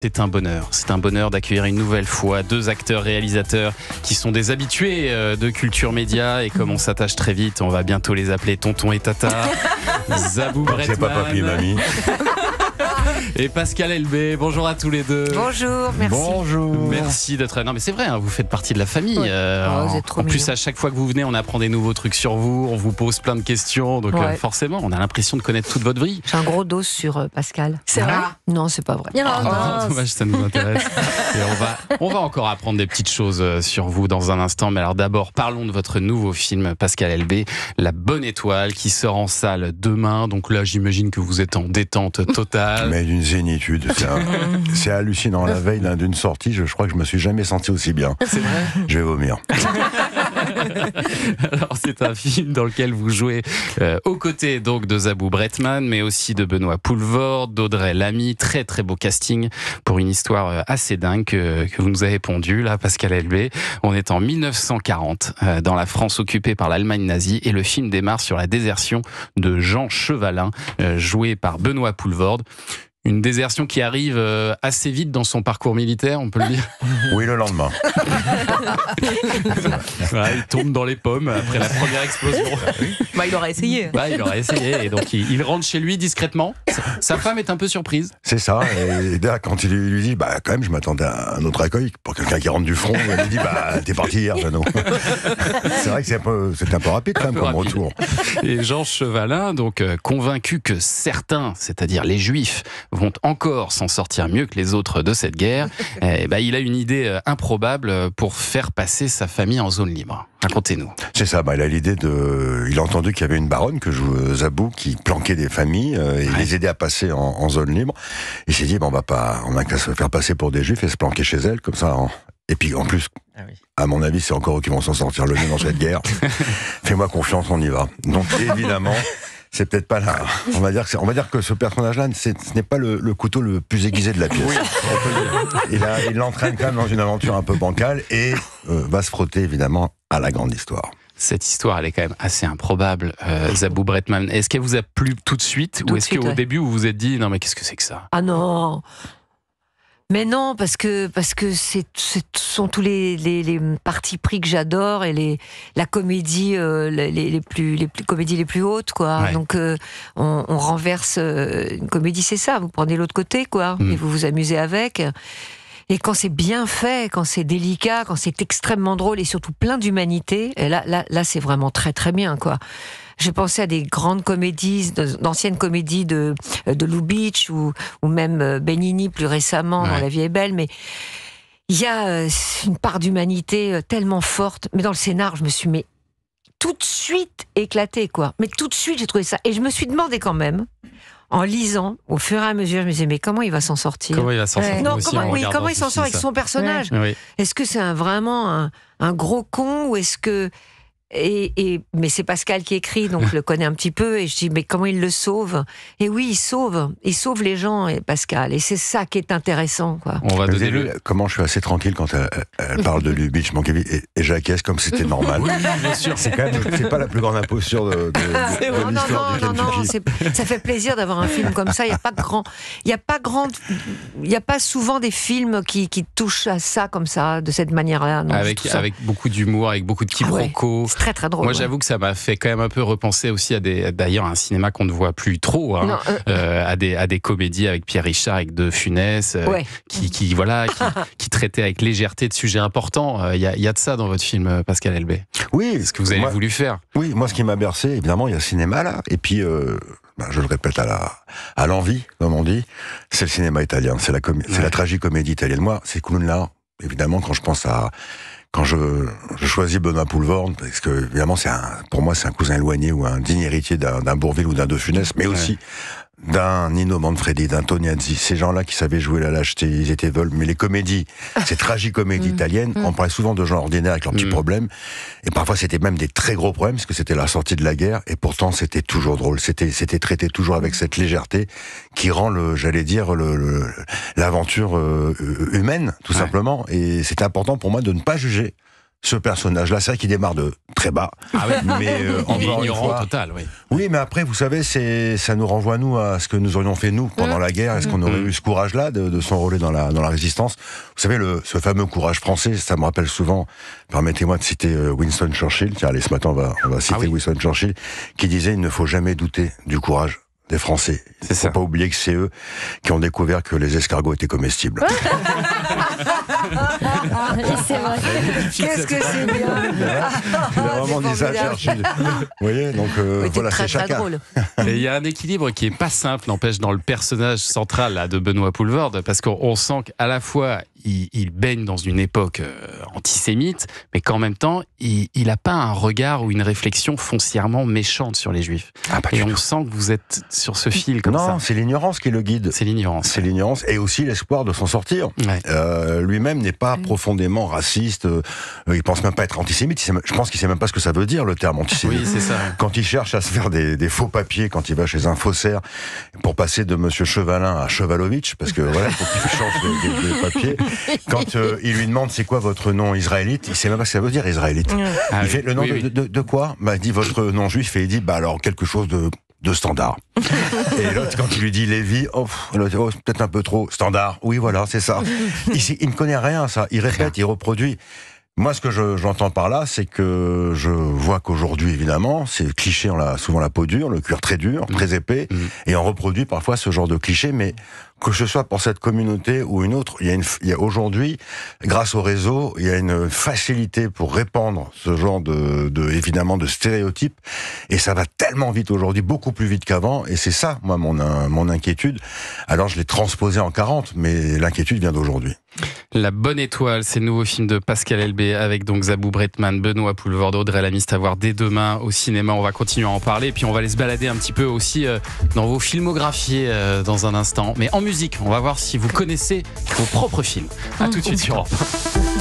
C'est un bonheur d'accueillir une nouvelle fois deux acteurs-réalisateurs qui sont des habitués de Culture Média, et comme on s'attache très vite, on va bientôt les appeler Tonton et Tata. Zabou Bretman. C'est pas papy et mamie. Et Pascal Elbé. Bonjour à tous les deux. Bonjour, merci. Bonjour. Merci d'être là. Non mais c'est vrai, vous faites partie de la famille. Ouais. Vous êtes trop en plus, mignons. à chaque fois que vous venez, on apprend des nouveaux trucs sur vous, on vous pose plein de questions, donc Ouais. forcément, on a l'impression de connaître toute votre vie. J'ai un gros dos sur Pascal. C'est vrai ? Non, c'est pas vrai. Dommage, ça nous intéresse. Et on va encore apprendre des petites choses sur vous dans un instant. Mais alors d'abord, parlons de votre nouveau film, Pascal Elbé, La Bonne Étoile, qui sort en salle demain. Donc là, j'imagine que vous êtes en détente totale. Mais d'une zénitude, c'est hallucinant. La veille d'une sortie, je crois que je me suis jamais senti aussi bien. C'est vrai. Je vais vomir. Alors c'est un film dans lequel vous jouez aux côtés donc de Zabou Bretman, mais aussi de Benoît Poelvoorde, d'Audrey Lamy. Très très beau casting pour une histoire assez dingue que vous nous avez pondue là, Pascal Elbé. On est en 1940 dans la France occupée par l'Allemagne nazie, et le film démarre sur la désertion de Jean Chevalin, joué par Benoît Poelvoorde. Une désertion qui arrive assez vite dans son parcours militaire, on peut le dire. Oui, le lendemain. Voilà, il tombe dans les pommes après la première explosion. Il aurait essayé. Il aurait essayé, et donc il rentre chez lui discrètement. Sa femme est un peu surprise. C'est ça. Et là, quand il lui dit, quand même, je m'attendais à un autre accueil pour quelqu'un qui rentre du front. Elle lui dit, t'es parti hier, Jeannot. C'est vrai que c'est un peu rapide quand même comme retour. Et Jean Chevalin, donc convaincu que certains, c'est-à-dire les Juifs, vont encore s'en sortir mieux que les autres de cette guerre, il a une idée improbable pour faire passer sa famille en zone libre. Racontez-nous. C'est ça, il a l'idée il a entendu qu'il y avait une baronne que joue Zabou qui planquait des familles et les aidait à passer en zone libre. Il s'est dit, on a qu'à se faire passer pour des Juifs et se planquer chez elle, comme ça. Et puis en plus, à mon avis, c'est encore eux qui vont s'en sortir le mieux dans cette guerre. Fais-moi confiance, on y va. Donc évidemment, c'est peut-être pas là. On va dire que ce personnage-là, ce n'est pas le couteau le plus aiguisé de la pièce. Oui. Il l'entraîne quand même dans une aventure un peu bancale et va se frotter évidemment à la grande histoire. Cette histoire, elle est quand même assez improbable, Zabou Bretman. Est-ce qu'elle vous a plu tout de suite, ou est-ce qu'au début vous vous êtes dit, non mais qu'est-ce que c'est que ça ? Ah non. Mais non, parce que ce sont tous les partis pris que j'adore, et la comédie les comédies les plus hautes, quoi. Ouais. Donc on renverse une comédie, c'est ça. Vous prenez l'autre côté, quoi, et vous vous amusez avec. Et quand c'est bien fait, quand c'est délicat, quand c'est extrêmement drôle et surtout plein d'humanité, et là c'est vraiment très très bien, quoi. J'ai pensé à des grandes comédies, d'anciennes comédies de Lubitsch ou même Benigni plus récemment dans La Vie est belle, mais il y a une part d'humanité tellement forte. Mais dans le scénar, je me suis tout de suite éclatée, quoi. Mais tout de suite, j'ai trouvé ça. Et je me suis demandé quand même, en lisant, au fur et à mesure, je me disais, mais comment il va s'en sortir ? Comment il va s'en sortir ? Non, aussi, comment il s'en sort avec son personnage ? Oui. Est-ce que c'est vraiment un gros con, ou est-ce que... mais c'est Pascal qui écrit, donc je le connais un petit peu, et je dis, mais comment il le sauve ? Et oui, il sauve les gens, et Pascal, et c'est ça qui est intéressant, quoi. On va Vous donner avez vu comment je suis assez tranquille quand elle parle de Lubitsch, et j'acquiesce comme c'était normal. Oui, bien sûr. C'est pas la plus grande imposture de l'histoire du Kentucky. Ça fait plaisir d'avoir un film comme ça. Il y a pas souvent des films qui touchent à ça comme ça, de cette manière-là. Non, Avec beaucoup d'humour, avec beaucoup de quiproquos. C'est très très drôle. Moi, j'avoue que ça m'a fait quand même un peu repenser aussi d'ailleurs, un cinéma qu'on ne voit plus trop, à des comédies avec Pierre Richard, avec De Funès, qui traitaient avec légèreté de sujets importants. Il y a de ça dans votre film, Pascal Elbé. Oui. C'est ce que vous avez voulu faire. Oui, moi, ce qui m'a bercé, évidemment, il y a le cinéma là, et puis, je le répète à l'envie, comme on dit, c'est le cinéma italien, c'est la tragicomédie italienne. Moi, ces clowns-là, évidemment, quand je choisis Benoît Poelvoorde, parce que évidemment pour moi c'est un cousin éloigné ou un digne héritier d'un Bourvil ou d'un De Funès, mais aussi d'un Nino Manfredi, d'un Tognazzi, ces gens-là qui savaient jouer la lâcheté, ils étaient veulent, mais les comédies, ces tragicomédies italiennes, on parlait souvent de gens ordinaires avec leurs petits problèmes, et parfois c'était même des très gros problèmes, parce que c'était la sortie de la guerre, et pourtant c'était toujours drôle, c'était traité toujours avec cette légèreté qui rend l'aventure humaine, tout simplement, et c'était important pour moi de ne pas juger ce personnage-là. C'est vrai qu'il démarre de très bas, Ah oui. mais Il est encore une ignorant fois, total, oui. oui, mais après, vous savez, ça nous renvoie, nous, à ce que nous aurions fait, nous, pendant la guerre. Est-ce qu'on aurait eu ce courage-là de s'enrôler dans la résistance? Vous savez, ce fameux courage français, ça me rappelle souvent, permettez-moi de citer Winston Churchill. Tiens, allez, ce matin, on va citer Winston Churchill, qui disait, il ne faut jamais douter du courage des Français. Il ne faut pas oublier que c'est eux qui ont découvert que les escargots étaient comestibles. C'est vrai. Qu'est-ce que c'est bien. Il a vraiment dit ça, Churchill. Vous voyez, donc voilà, c'est très chacun. drôle. Et il y a un équilibre qui est pas simple, n'empêche, dans le personnage central là, de Benoît Poelvoorde, parce qu'on sent qu'à la fois il baigne dans une époque antisémite, mais qu'en même temps il n'a pas un regard ou une réflexion foncièrement méchante sur les Juifs. Et on sent que vous êtes sur ce fil comme ça. Non, c'est l'ignorance qui le guide. C'est l'ignorance. C'est l'ignorance et aussi l'espoir de s'en sortir. Ouais. Lui-même n'est pas profondément raciste. Il pense même pas être antisémite. Je pense qu'il sait même pas ce que ça veut dire le terme antisémite. Oui, c'est ça. Quand il cherche à se faire des faux papiers, quand il va chez un faussaire pour passer de Monsieur Chevalin à Chevalovitch, parce que voilà, il faut qu'il change de papier. Quand il lui demande c'est quoi votre nom israélite, il sait même pas ce que ça veut dire israélite. Ah, Il fait le nom oui, de quoi? Bah, il dit votre nom juif et il dit bah alors quelque chose de standard. Et l'autre, quand il lui dit Lévi, c'est peut-être un peu trop standard. Oui, voilà, c'est ça. Il ne connaît rien, ça. Il répète, il reproduit. Moi, ce que j'entends par là, c'est que je vois qu'aujourd'hui, évidemment, c'est cliché, on a souvent la peau dure, le cuir très dur, très épais, et on reproduit parfois ce genre de cliché, mais que ce soit pour cette communauté ou une autre, il y a aujourd'hui, grâce au réseau, il y a une facilité pour répandre ce genre évidemment, de stéréotypes, et ça va tellement vite aujourd'hui, beaucoup plus vite qu'avant, et c'est ça, moi, mon inquiétude. Alors, je l'ai transposé en 40, mais l'inquiétude vient d'aujourd'hui. La Bonne Étoile, c'est le nouveau film de Pascal Elbé avec donc Zabou Bretman, Benoît Poelvoorde, Audrey Lamy, à voir dès demain au cinéma. On va continuer à en parler et puis on va aller se balader un petit peu aussi dans vos filmographies dans un instant. Mais en musique, on va voir si vous connaissez vos propres films. À tout de suite sur Europe 1.